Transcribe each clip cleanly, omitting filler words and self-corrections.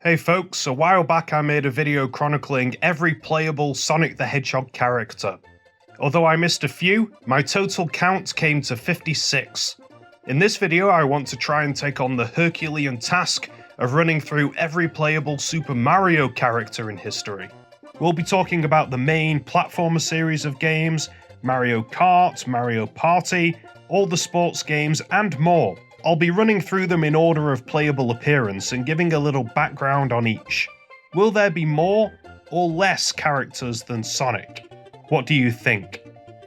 Hey folks, a while back I made a video chronicling every playable Sonic the Hedgehog character. Although I missed a few, my total count came to 56. In this video I want to try and take on the Herculean task of running through every playable Super Mario character in history. We'll be talking about the main platformer series of games, Mario Kart, Mario Party, all the sports games and more. I'll be running through them in order of playable appearance and giving a little background on each. Will there be more or less characters than Sonic? What do you think?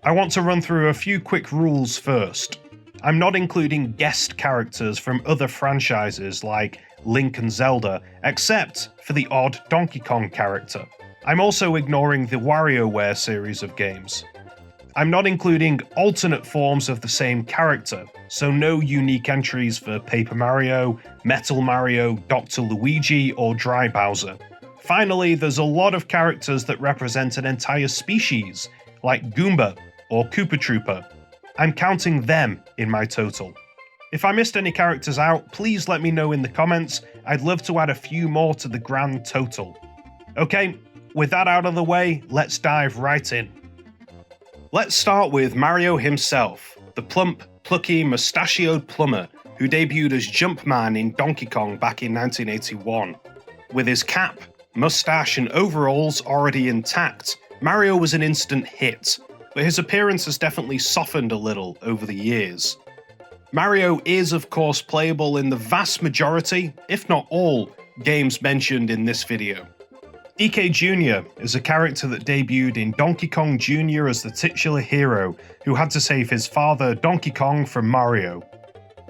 I want to run through a few quick rules first. I'm not including guest characters from other franchises like Link and Zelda, except for the odd Donkey Kong character. I'm also ignoring the WarioWare series of games. I'm not including alternate forms of the same character, so no unique entries for Paper Mario, Metal Mario, Dr. Luigi, or Dry Bowser. Finally, there's a lot of characters that represent an entire species, like Goomba or Koopa Troopa. I'm counting them in my total. If I missed any characters out, please let me know in the comments. I'd love to add a few more to the grand total. Okay, with that out of the way, let's dive right in. Let's start with Mario himself, the plump, plucky, mustachioed plumber who debuted as Jumpman in Donkey Kong back in 1981. With his cap, mustache and overalls already intact, Mario was an instant hit, but his appearance has definitely softened a little over the years. Mario is of course playable in the vast majority, if not all, games mentioned in this video. DK Jr. is a character that debuted in Donkey Kong Jr. as the titular hero who had to save his father Donkey Kong from Mario.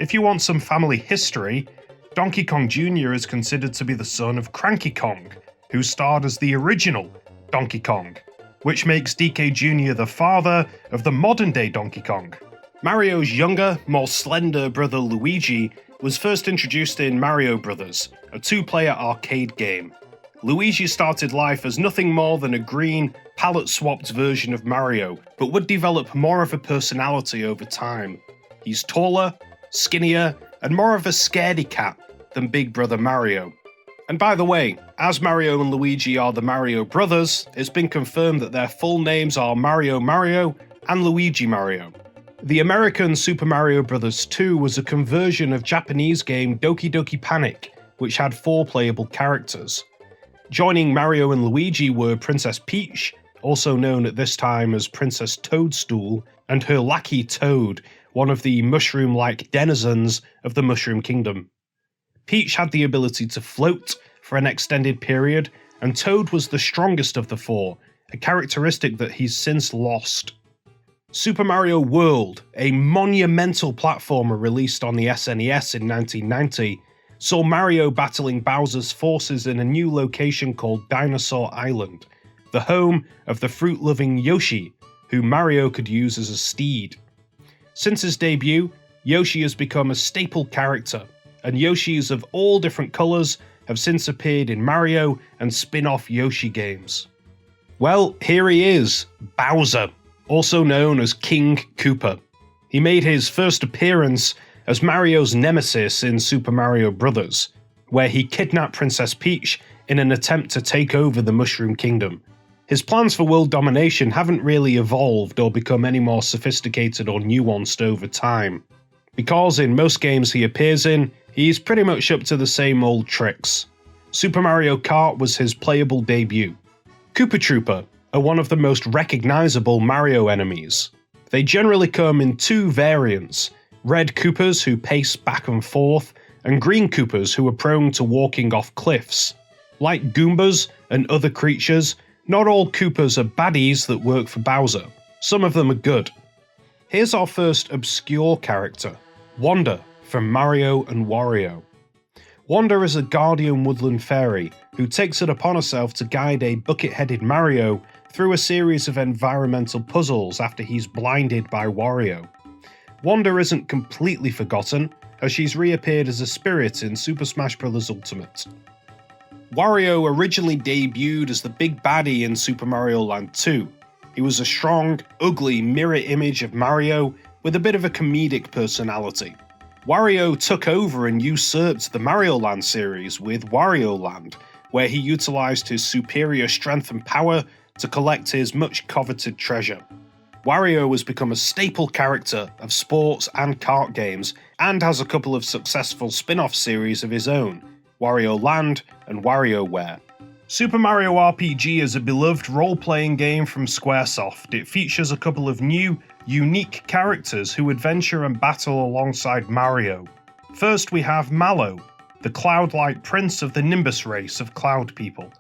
If you want some family history, Donkey Kong Jr. is considered to be the son of Cranky Kong, who starred as the original Donkey Kong, which makes DK Jr. the father of the modern-day Donkey Kong. Mario's younger, more slender brother Luigi was first introduced in Mario Bros., a two-player arcade game. Luigi started life as nothing more than a green, palette-swapped version of Mario, but would develop more of a personality over time. He's taller, skinnier, and more of a scaredy cat than Big Brother Mario. And by the way, as Mario and Luigi are the Mario brothers, it's been confirmed that their full names are Mario Mario and Luigi Mario. The American Super Mario Bros. 2 was a conversion of Japanese game Doki Doki Panic, which had 4 playable characters. Joining Mario and Luigi were Princess Peach, also known at this time as Princess Toadstool, and her lackey Toad, one of the mushroom-like denizens of the Mushroom Kingdom. Peach had the ability to float for an extended period, and Toad was the strongest of the 4, a characteristic that he's since lost. Super Mario World, a monumental platformer released on the SNES in 1990, saw Mario battling Bowser's forces in a new location called Dinosaur Island, the home of the fruit-loving Yoshi, who Mario could use as a steed. Since his debut, Yoshi has become a staple character, and Yoshis of all different colours have since appeared in Mario and spin-off Yoshi games. Well, here he is, Bowser, also known as King Koopa. He made his first appearance as Mario's nemesis in Super Mario Bros., where he kidnapped Princess Peach in an attempt to take over the Mushroom Kingdom. His plans for world domination haven't really evolved or become any more sophisticated or nuanced over time, because in most games he appears in, he's pretty much up to the same old tricks. Super Mario Kart was his playable debut. Koopa Troopa are one of the most recognisable Mario enemies. They generally come in 2 variants: red Koopas who pace back and forth, and green Koopas who are prone to walking off cliffs. Like Goombas and other creatures, not all Koopas are baddies that work for Bowser. Some of them are good. Here's our first obscure character, Wanda from Mario and Wario. Wanda is a guardian woodland fairy who takes it upon herself to guide a bucket-headed Mario through a series of environmental puzzles after he's blinded by Wario. Wanda isn't completely forgotten, as she's reappeared as a spirit in Super Smash Bros. Ultimate. Wario originally debuted as the big baddie in Super Mario Land 2. He was a strong, ugly mirror image of Mario with a bit of a comedic personality. Wario took over and usurped the Mario Land series with Wario Land, where he utilised his superior strength and power to collect his much coveted treasure. Wario has become a staple character of sports and kart games, and has a couple of successful spin-off series of his own, Wario Land and WarioWare. Super Mario RPG is a beloved role-playing game from Squaresoft. It features a couple of new, unique characters who adventure and battle alongside Mario. First we have Mallow, the cloud-like prince of the Nimbus race of cloud people.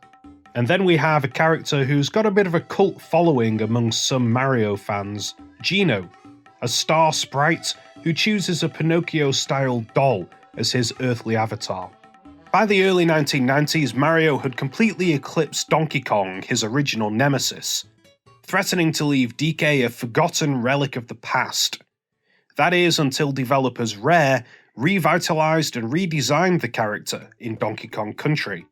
And then we have a character who's got a bit of a cult following amongst some Mario fans, Geno, a star sprite who chooses a Pinocchio-style doll as his earthly avatar. By the early 1990s, Mario had completely eclipsed Donkey Kong, his original nemesis, threatening to leave DK a forgotten relic of the past. That is, until developers Rare revitalized and redesigned the character in Donkey Kong Country.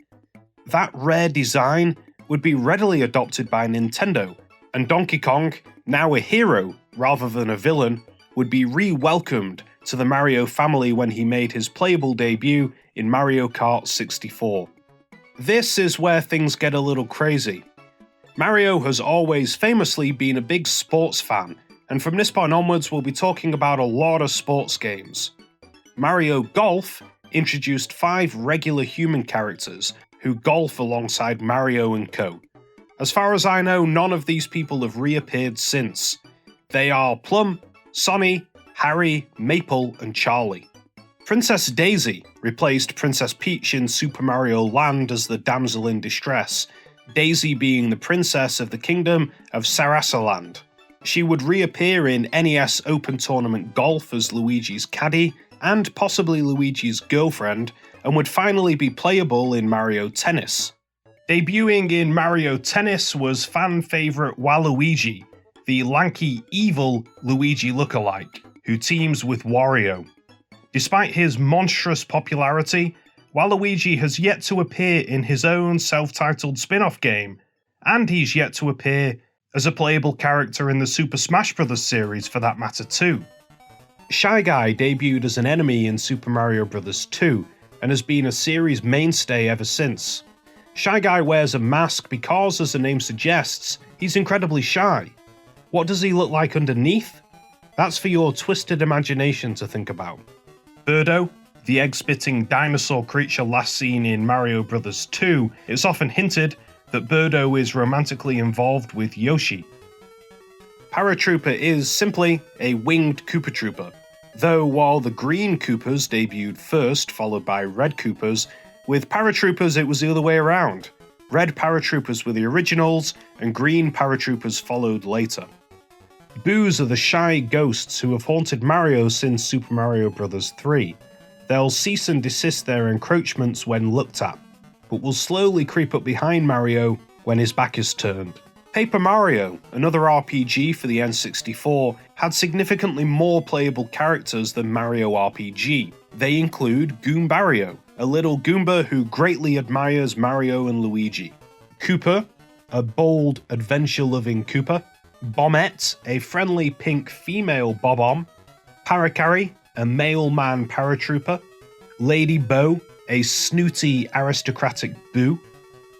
That rare design would be readily adopted by Nintendo, and Donkey Kong, now a hero rather than a villain, would be re-welcomed to the Mario family when he made his playable debut in Mario Kart 64. This is where things get a little crazy. Mario has always famously been a big sports fan, and from this point onwards we'll be talking about a lot of sports games. Mario Golf introduced 5 regular human characters who golf alongside Mario and co. As far as I know, none of these people have reappeared since. They are Plum, Sonny, Harry, Maple, and Charlie. Princess Daisy replaced Princess Peach in Super Mario Land as the damsel in distress, Daisy being the princess of the kingdom of Sarasaland. She would reappear in NES Open Tournament Golf as Luigi's caddy, and possibly Luigi's girlfriend, and would finally be playable in Mario Tennis. Debuting in Mario Tennis was fan favourite Waluigi, the lanky, evil Luigi lookalike, who teams with Wario. Despite his monstrous popularity, Waluigi has yet to appear in his own self-titled spin-off game, and he's yet to appear as a playable character in the Super Smash Bros. Series for that matter too. Shy Guy debuted as an enemy in Super Mario Bros. 2, and has been a series mainstay ever since. Shy Guy wears a mask because, as the name suggests, he's incredibly shy. What does he look like underneath? That's for your twisted imagination to think about. Birdo, the egg-spitting dinosaur creature last seen in Mario Bros. 2, it's often hinted that Birdo is romantically involved with Yoshi. Paratrooper is simply a winged Koopa Trooper, though while the green Koopas debuted first, followed by red Koopas, with Paratroopers it was the other way around. Red Paratroopers were the originals, and green Paratroopers followed later. Boos are the shy ghosts who have haunted Mario since Super Mario Bros. 3. They'll cease and desist their encroachments when looked at, but will slowly creep up behind Mario when his back is turned. Paper Mario, another RPG for the N64, had significantly more playable characters than Mario RPG. They include Goombario, a little Goomba who greatly admires Mario and Luigi. Koopa, a bold, adventure-loving Koopa. Bombette, a friendly pink female Bob-omb. Parakarry, a male man paratrooper. Lady Bo, a snooty aristocratic Boo.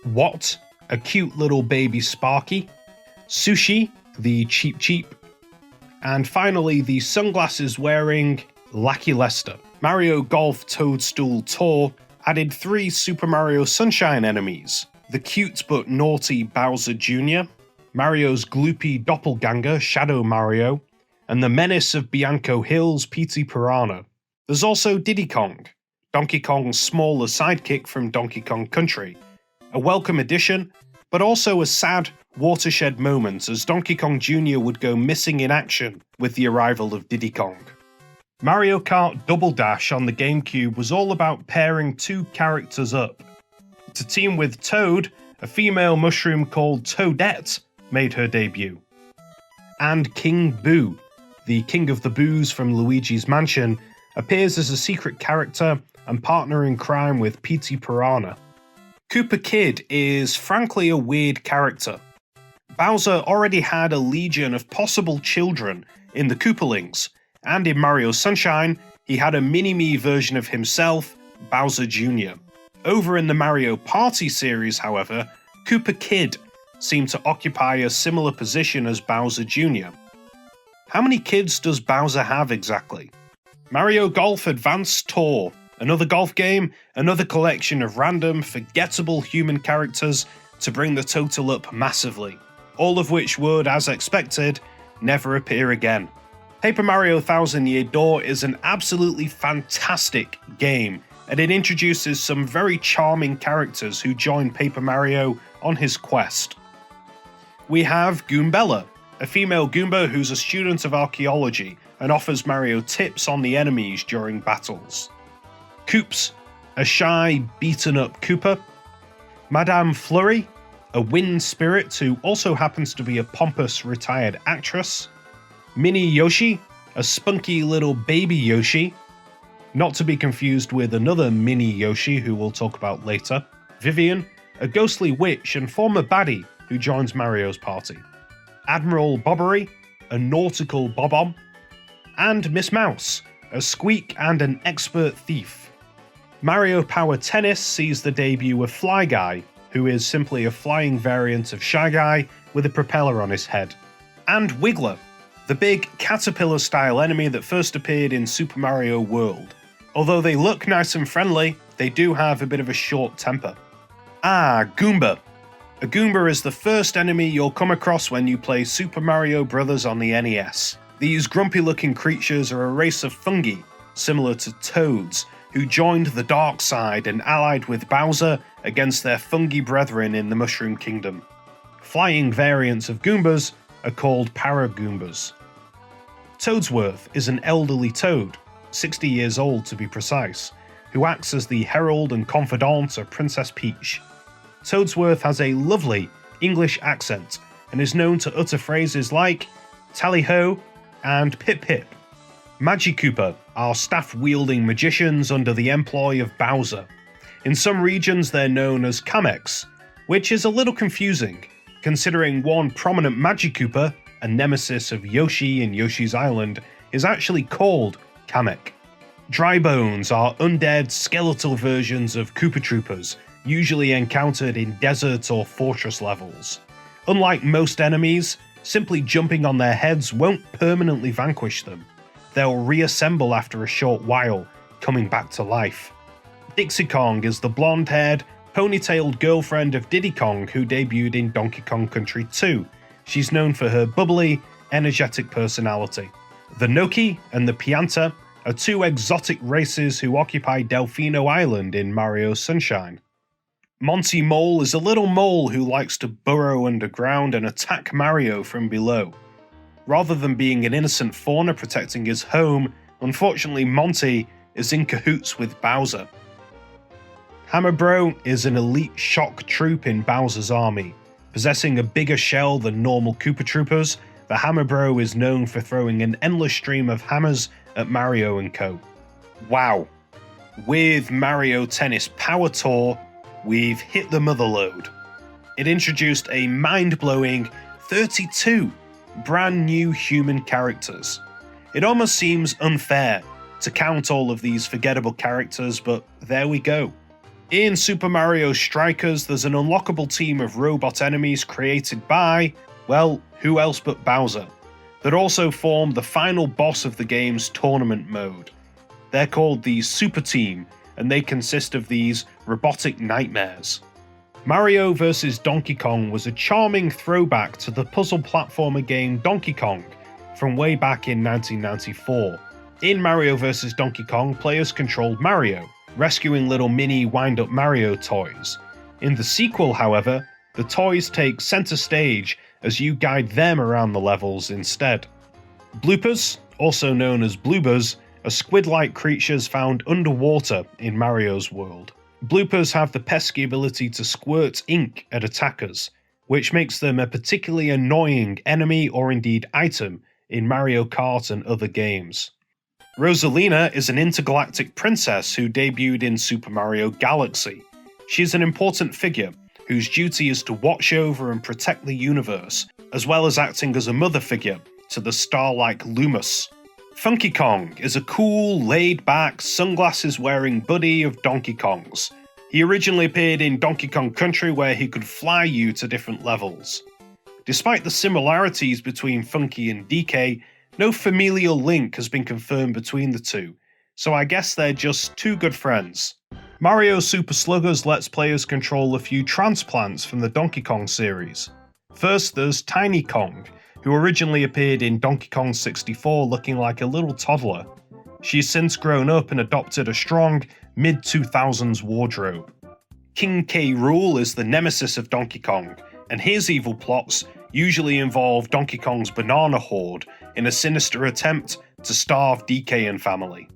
Watt, a cute little baby Sparky. Sushi, the Cheep Cheep. And finally, the sunglasses-wearing Lackey Lester. Mario Golf Toadstool Tour added 3 Super Mario Sunshine enemies. The cute but naughty Bowser Jr., Mario's gloopy doppelganger Shadow Mario, and the menace of Bianco Hills P.T. Piranha. There's also Diddy Kong, Donkey Kong's smaller sidekick from Donkey Kong Country. A welcome addition, but also a sad watershed moment as Donkey Kong Jr. would go missing in action with the arrival of Diddy Kong. Mario Kart Double Dash on the GameCube was all about pairing 2 characters up. To team with Toad, a female mushroom called Toadette made her debut. And King Boo, the King of the Boos from Luigi's Mansion, appears as a secret character and partner in crime with P.T. Piranha. Koopa Kid is frankly a weird character. Bowser already had a legion of possible children in the Koopalings, and in Mario Sunshine, He had a mini-me version of himself, Bowser Jr. Over in the Mario Party series, however, Koopa Kid seemed to occupy a similar position as Bowser Jr. How many kids does Bowser have exactly? Mario Golf Advanced Tour, another golf game, another collection of random, forgettable human characters to bring the total up massively, all of which would, as expected, never appear again. Paper Mario Thousand Year Door is an absolutely fantastic game, and it introduces some very charming characters who join Paper Mario on his quest. We have Goombella, a female Goomba who's a student of archaeology and offers Mario tips on the enemies during battles. Koops, a shy, beaten-up Koopa. Madame Flurry, a wind spirit who also happens to be a pompous retired actress. Mini Yoshi, a spunky little baby Yoshi, not to be confused with another mini Yoshi who we'll talk about later. Vivian, a ghostly witch and former baddie who joins Mario's party. Admiral Bobbery, a nautical bob-omb. And Miss Mouse, a squeak and an expert thief. Mario Power Tennis sees the debut of Fly Guy, who is simply a flying variant of Shy Guy with a propeller on his head. And Wiggler, the big caterpillar-style enemy that first appeared in Super Mario World. Although they look nice and friendly, they do have a bit of a short temper. Goomba. A Goomba is the first enemy you'll come across when you play Super Mario Bros. On the NES. These grumpy-looking creatures are a race of fungi, similar to toads, who joined the dark side and allied with Bowser against their fungi brethren in the Mushroom Kingdom. Flying variants of Goombas are called Paragoombas. Toadsworth is an elderly toad, 60 years old to be precise, who acts as the herald and confidant of Princess Peach. Toadsworth has a lovely English accent and is known to utter phrases like tally-ho and pip-pip. Magikoopa are staff-wielding magicians under the employ of Bowser. In some regions they're known as Kameks, which is a little confusing, considering one prominent Magikoopa, a nemesis of Yoshi in Yoshi's Island, is actually called Kamek. Drybones are undead, skeletal versions of Koopa Troopers, usually encountered in desert or fortress levels. Unlike most enemies, simply jumping on their heads won't permanently vanquish them. They'll reassemble after a short while, coming back to life. Dixie Kong is the blonde-haired, ponytailed girlfriend of Diddy Kong who debuted in Donkey Kong Country 2. She's known for her bubbly, energetic personality. The Noki and the Pianta are two exotic races who occupy Delfino Island in Mario Sunshine. Monty Mole is a little mole who likes to burrow underground and attack Mario from below. Rather than being an innocent fauna protecting his home, unfortunately Monty is in cahoots with Bowser. Hammer Bro is an elite shock troop in Bowser's army. Possessing a bigger shell than normal Koopa Troopers, the Hammer Bro is known for throwing an endless stream of hammers at Mario and co. Wow. With Mario Tennis Power Tour, we've hit the motherlode. It introduced a mind-blowing 32 brand new human characters. It almost seems unfair to count all of these forgettable characters, but there we go. In Super Mario Strikers, there's an unlockable team of robot enemies created by, well, who else but Bowser, that also form the final boss of the game's tournament mode. They're called the Super Team, and they consist of these robotic nightmares. Mario vs. Donkey Kong was a charming throwback to the puzzle platformer game Donkey Kong from way back in 1994. In Mario vs. Donkey Kong, players controlled Mario, rescuing little mini wind-up Mario toys. In the sequel, however, the toys take center stage as you guide them around the levels instead. Bloopers, also known as bloobers, are squid-like creatures found underwater in Mario's world. Bloopers have the pesky ability to squirt ink at attackers, which makes them a particularly annoying enemy or indeed item in Mario Kart and other games. Rosalina is an intergalactic princess who debuted in Super Mario Galaxy. She's an important figure whose duty is to watch over and protect the universe, as well as acting as a mother figure to the star-like Loomis. Funky Kong is a cool, laid-back, sunglasses-wearing buddy of Donkey Kong's. He originally appeared in Donkey Kong Country where he could fly you to different levels. Despite the similarities between Funky and DK, no familial link has been confirmed between the two, so I guess they're just two good friends. Mario Super Sluggers lets players control a few transplants from the Donkey Kong series. First, there's Tiny Kong, who originally appeared in Donkey Kong 64 looking like a little toddler. She's since grown up and adopted a strong, mid-2000s wardrobe. King K. Rool is the nemesis of Donkey Kong, and his evil plots usually involve Donkey Kong's banana horde in a sinister attempt to starve DK and family.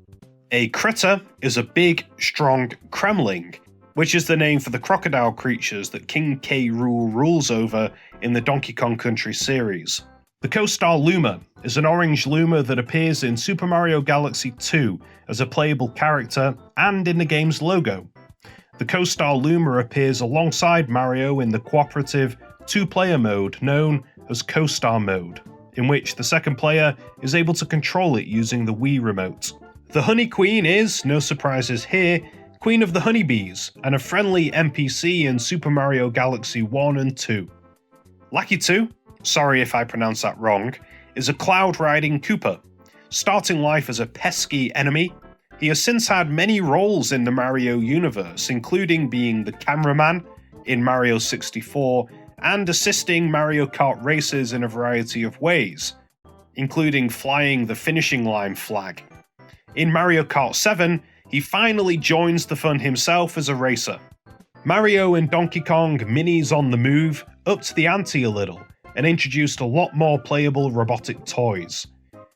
A critter is a big, strong Kremling, which is the name for the crocodile creatures that King K. Rool rules over in the Donkey Kong Country series. The co-star Luma is an orange Luma that appears in Super Mario Galaxy 2 as a playable character and in the game's logo. The co-star Luma appears alongside Mario in the cooperative two-player mode known as co-star mode, in which the second player is able to control it using the Wii remote. The Honey Queen is, no surprises here, Queen of the Honeybees, and a friendly NPC in Super Mario Galaxy 1 and 2. Lackey 2, sorry if I pronounce that wrong, is a cloud-riding Koopa. Starting life as a pesky enemy, he has since had many roles in the Mario universe, including being the cameraman in Mario 64 and assisting Mario Kart races in a variety of ways, including flying the finishing line flag. In Mario Kart 7, he finally joins the fun himself as a racer. Mario and Donkey Kong minis on the move upped the ante a little and introduced a lot more playable robotic toys.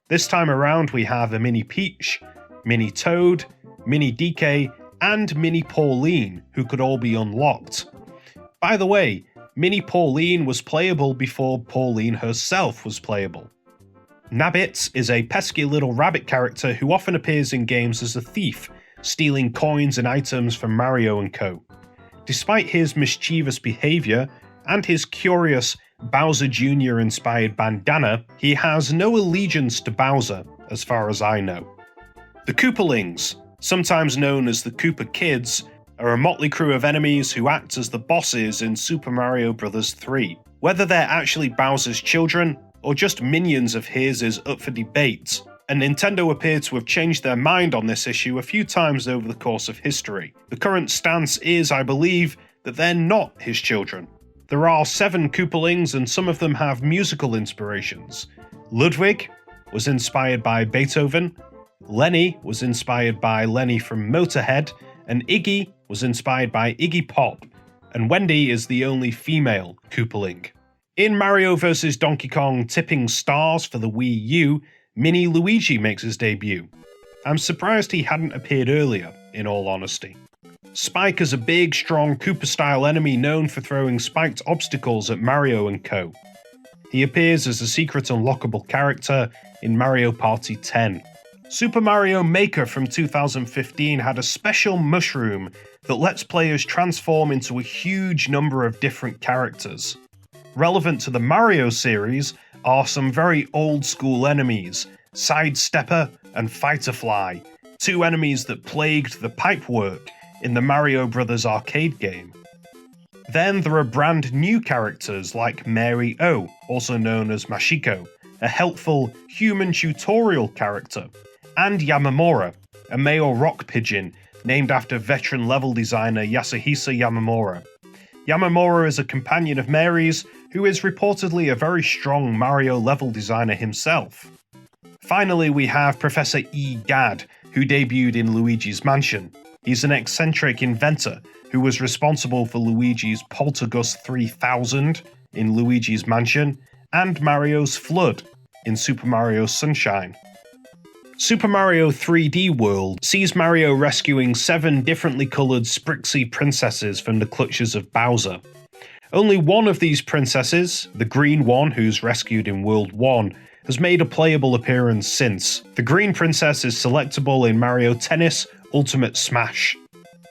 This time around we have a Mini Peach, Mini Toad, Mini DK, and Mini Pauline, who could all be unlocked. By the way, Mini Pauline was playable before Pauline herself was playable. Nabbit is a pesky little rabbit character who often appears in games as a thief, stealing coins and items from Mario & Co. Despite his mischievous behaviour and his curious Bowser Jr. inspired bandana, he has no allegiance to Bowser, as far as I know. The Koopalings, sometimes known as the Koopa Kids, are a motley crew of enemies who act as the bosses in Super Mario Bros. 3. Whether they're actually Bowser's children, or just minions of his is up for debate, and Nintendo appear to have changed their mind on this issue a few times over the course of history. The current stance is, I believe, that they're not his children. There are 7 Koopalings and some of them have musical inspirations. Ludwig was inspired by Beethoven, Lenny was inspired by Lenny from Motorhead, and Iggy was inspired by Iggy Pop, and Wendy is the only female Koopaling. In Mario vs. Donkey Kong Tipping Stars for the Wii U, Mini Luigi makes his debut. I'm surprised he hadn't appeared earlier, in all honesty. Spike is a big, strong Koopa-style enemy known for throwing spiked obstacles at Mario & Co. He appears as a secret unlockable character in Mario Party 10. Super Mario Maker from 2015 had a special mushroom that lets players transform into a huge number of different characters. Relevant to the Mario series are some very old-school enemies, Sidestepper and Fighterfly, 2 enemies that plagued the pipework in the Mario Bros. Arcade game. Then there are brand new characters like Mary O, also known as Mashiko, a helpful human tutorial character, and Yamamura, a male rock pigeon named after veteran level designer Yasuhisa Yamamura. Yamamura is a companion of Mary's, who is reportedly a very strong Mario level designer himself. Finally, we have Professor E. Gadd, who debuted in Luigi's Mansion. He's an eccentric inventor who was responsible for Luigi's Poltergust 3000 in Luigi's Mansion, and Mario's Flood in Super Mario Sunshine. Super Mario 3D World sees Mario rescuing 7 differently coloured Sprixie princesses from the clutches of Bowser. Only one of these princesses, the green one who's rescued in World 1, has made a playable appearance since. The green princess is selectable in Mario Tennis Ultimate Smash.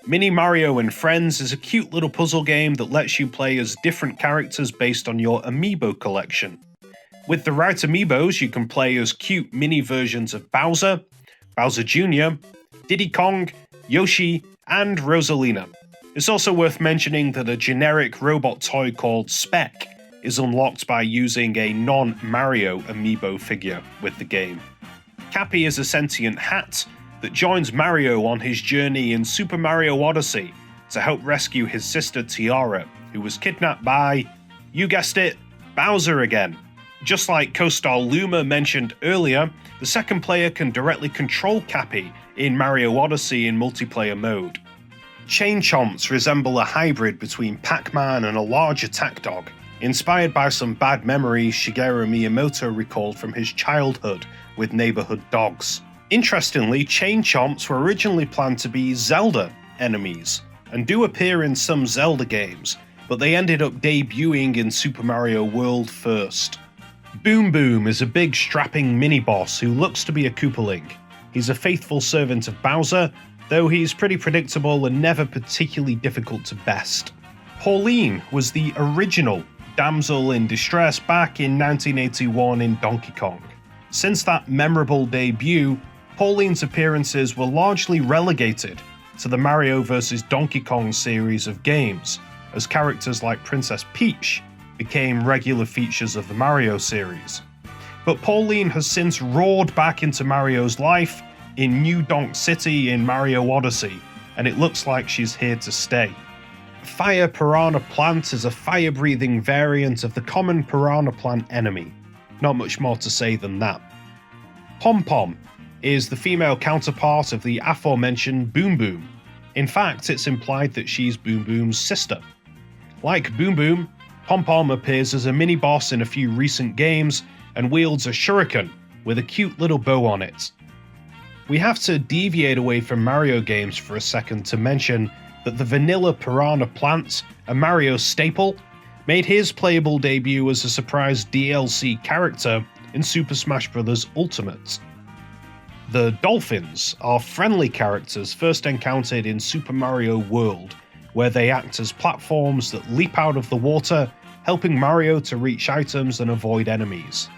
Mini Mario and Friends is a cute little puzzle game that lets you play as different characters based on your amiibo collection. With the right amiibos, you can play as cute mini versions of Bowser, Bowser Jr., Diddy Kong, Yoshi, and Rosalina. It's also worth mentioning that a generic robot toy called Spec is unlocked by using a non-Mario amiibo figure with the game. Cappy is a sentient hat that joins Mario on his journey in Super Mario Odyssey to help rescue his sister Tiara, who was kidnapped by, you guessed it, Bowser again. Just like co-star Luma mentioned earlier, the second player can directly control Cappy in Mario Odyssey in multiplayer mode. Chain Chomps resemble a hybrid between Pac-Man and a large attack dog, inspired by some bad memories Shigeru Miyamoto recalled from his childhood with neighborhood dogs. Interestingly, Chain Chomps were originally planned to be Zelda enemies, and do appear in some Zelda games, but they ended up debuting in Super Mario World first. Boom Boom is a big strapping mini-boss who looks to be a Koopaling. He's a faithful servant of Bowser, though he's pretty predictable and never particularly difficult to best. Pauline was the original damsel in distress back in 1981 in Donkey Kong. Since that memorable debut, Pauline's appearances were largely relegated to the Mario vs. Donkey Kong series of games, as characters like Princess Peach became regular features of the Mario series. But Pauline has since roared back into Mario's life in New Donk City in Mario Odyssey, and it looks like she's here to stay. Fire Piranha Plant is a fire-breathing variant of the common Piranha Plant enemy. Not much more to say than that. Pom Pom is the female counterpart of the aforementioned Boom Boom. In fact, it's implied that she's Boom Boom's sister. Like Boom Boom, Pom Pom appears as a mini-boss in a few recent games and wields a shuriken with a cute little bow on it. We have to deviate away from Mario games for a second to mention that the vanilla Piranha Plant, a Mario staple, made his playable debut as a surprise DLC character in Super Smash Bros. Ultimate. The Dolphins are friendly characters first encountered in Super Mario World, where they act as platforms that leap out of the water, helping Mario to reach items and avoid enemies.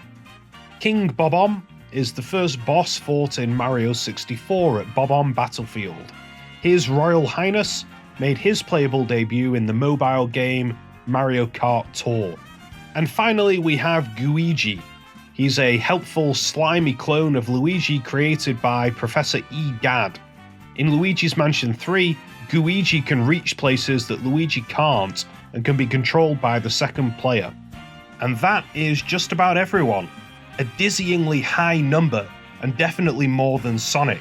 King Bob-omb is the first boss fought in Mario 64 at Bob-omb Battlefield. His Royal Highness made his playable debut in the mobile game Mario Kart Tour. And finally we have Gooigi. He's a helpful, slimy clone of Luigi created by Professor E. Gadd. In Luigi's Mansion 3, Gooigi can reach places that Luigi can't and can be controlled by the second player. And that is just about everyone. A dizzyingly high number, and definitely more than Sonic.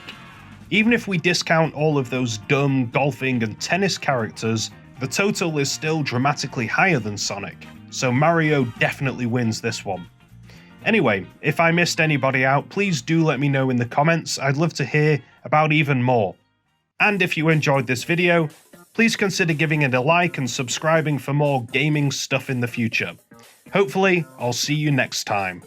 Even if we discount all of those dumb golfing and tennis characters, the total is still dramatically higher than Sonic, so Mario definitely wins this one. Anyway, if I missed anybody out, please do let me know in the comments. I'd love to hear about even more. And if you enjoyed this video, please consider giving it a like and subscribing for more gaming stuff in the future. Hopefully, I'll see you next time.